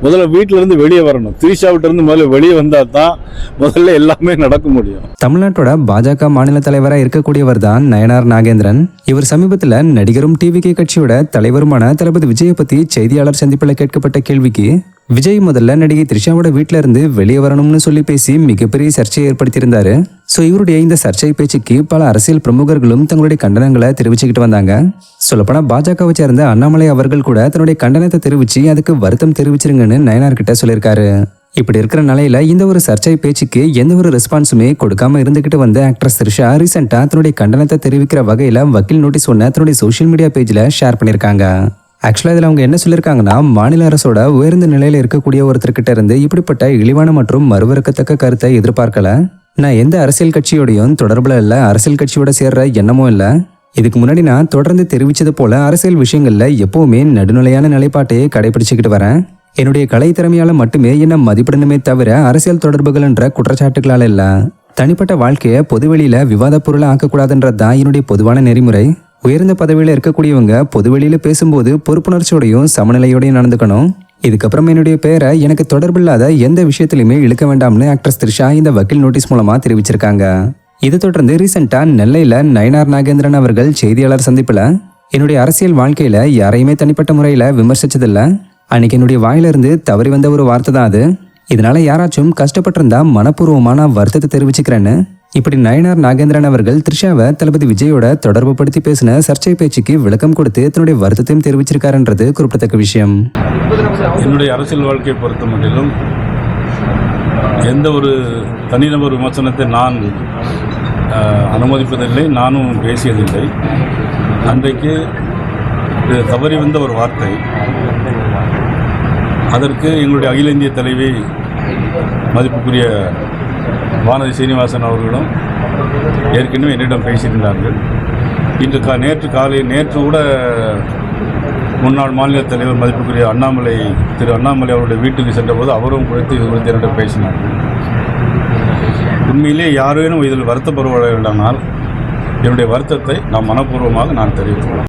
முதல்ல வீட்டில இருந்து வெளியே வரணும். திரிஷாவிட்ட இருந்து முதல்ல வெளியே வந்தா தான் முதல்ல எல்லாமே நடக்க முடியும். தமிழ்நாட்டோட பாஜக மாநில தலைவராக இருக்கக்கூடியவர் தான் நயனார் நாகேந்திரன். இவர் சமீபத்தில் நடிகரும் டிவிகே கட்சியோட தலைவருமான தளபதி விஜயை பத்தி செய்தியாளர் சந்திப்பில் கேட்கப்பட்ட கேள்விக்கு விஜய் முதல்ல நடிகை த்ரிஷாவோட வீட்டில இருந்து வெளியே வரணும்னு சொல்லி பேசி மிகப்பெரிய சர்ச்சையை ஏற்படுத்தியிருந்தாரு. ஸோ இவருடைய இந்த சர்ச்சை பேச்சுக்கு பல அரசியல் பிரமுகர்களும் தங்களுடைய கண்டனங்களை தெரிவிச்சுக்கிட்டு வந்தாங்க. சொல்லப்போனா பாஜகவை சேர்ந்த அண்ணாமலை அவர்கள் கூட தன்னுடைய கண்டனத்தை தெரிவிச்சு அதுக்கு வருத்தம் தெரிவிச்சிருங்கன்னு நயனார் கிட்ட சொல்லியிருக்காரு. இப்படி இருக்கிற நிலையில இந்த ஒரு சர்ச்சை பேச்சுக்கு எந்த ஒரு ரெஸ்பான்ஸுமே கொடுக்காம இருந்துகிட்டு வந்த ஆக்ட்ரஸ் த்ரிஷா ரீசெண்டா தன்னுடைய கண்டனத்தை தெரிவிக்கிற வகையில வக்கீல் நோட்டீஸ் ஒன்று தன்னுடைய சோஷியல் மீடியா பேஜ்ல ஷேர் பண்ணியிருக்காங்க. ஆக்சுவலாக இதில் அவங்க என்ன சொல்லியிருக்காங்கன்னா, மாநில அரசோட உயர்ந்த நிலையில் இருக்கக்கூடிய ஒருத்தர்கிட்ட இருந்து இப்படிப்பட்ட இழிவான மற்றும் மறுவறுக்கத்தக்க கருத்தை எதிர்பார்க்கல. நான் எந்த அரசியல் கட்சியோடையும் தொடர்பில் இல்லை, அரசியல் கட்சியோட சேர்ற எண்ணமும் இல்லை. இதுக்கு முன்னாடி நான் தொடர்ந்து தெரிவிச்சது போல அரசியல் விஷயங்கள்ல எப்பவுமே நடுநிலையான நிலைப்பாட்டையே கடைபிடிச்சுக்கிட்டு வரேன். என்னுடைய கலை திறமையால மட்டுமே என்ன மதிப்பிடணுமே தவிர அரசியல் தொடர்புகள் என்ற குற்றச்சாட்டுகளால் இல்லை. தனிப்பட்ட வாழ்க்கையை பொதுவெளியில விவாத பொருளை ஆக்கக்கூடாதுன்றது தான் என்னுடைய பொதுவான நெறிமுறை. உயர்ந்த பதவியில் இருக்கக்கூடியவங்க பொதுவெளியில பேசும்போது பொறுப்புணர்ச்சியோடையும் சமநிலையோடையும் நடந்துக்கணும். இதுக்கப்புறம் என்னுடைய பெயரை எனக்கு தொடர்பில்லாத எந்த விஷயத்திலுமே இழுக்க வேண்டாம்னு ஆக்ட்ரஸ் த்ரிஷா இந்த வக்கீல் நோட்டீஸ் மூலமா தெரிவிச்சிருக்காங்க. இதை தொடர்ந்து ரீசெண்டா நெல்லையில நயனார் நாகேந்திரன் அவர்கள் செய்தியாளர் சந்திப்புல, என்னுடைய அரசியல் வாழ்க்கையில யாரையுமே தனிப்பட்ட முறையில விமர்சிச்சதில்ல. அன்னைக்கு என்னுடைய வாயிலிருந்து தவறி வந்த ஒரு வார்த்தை தான் அது. இதனால யாராச்சும் கஷ்டப்பட்டிருந்தா மனப்பூர்வமான வருத்தத்தை தெரிவிச்சுக்கிறேன்னு இப்படி நயனார் நாகேந்திரன் அவர்கள் த்ரிஷாவை தளபதி விஜயோட தொடர்பு படுத்தி பேசின சர்ச்சை பேச்சுக்கு விளக்கம் கொடுத்து தன்னுடைய வருத்தத்தையும் தெரிவிச்சிருக்காருன்றது குறிப்பிடத்தக்க விஷயம். என்னுடைய அரசியல் வாழ்க்கையை பொறுத்த மட்டிலும் எந்த ஒரு தனிநபர் விமர்சனத்தை நான் அனுமதிப்பதில்லை, நானும் பேசியதில்லை. அன்றைக்கு தவறி வந்த ஒரு வார்த்தை, அதற்கு எங்களுடைய அகில இந்திய தலைவி மதிப்புக்குரிய வானதி சீனிவாசன் அவர்களும் ஏற்கனவே என்னிடம் பேசியிருந்தார்கள். நேற்று கூட முன்னாள் மாநில தலைவர் மதிப்புக்குரிய திரு அண்ணாமலை அவருடைய வீட்டுக்கு சென்றபோது அவரும் குறித்து இது குறித்து என்னிடம் பேசினார்கள். உண்மையிலே யாரேனும் இதில் வருத்தப்படுவார்களானால் என்னுடைய வருத்தத்தை நான் மனப்பூர்வமாக தெரிவித்துள்ளேன்.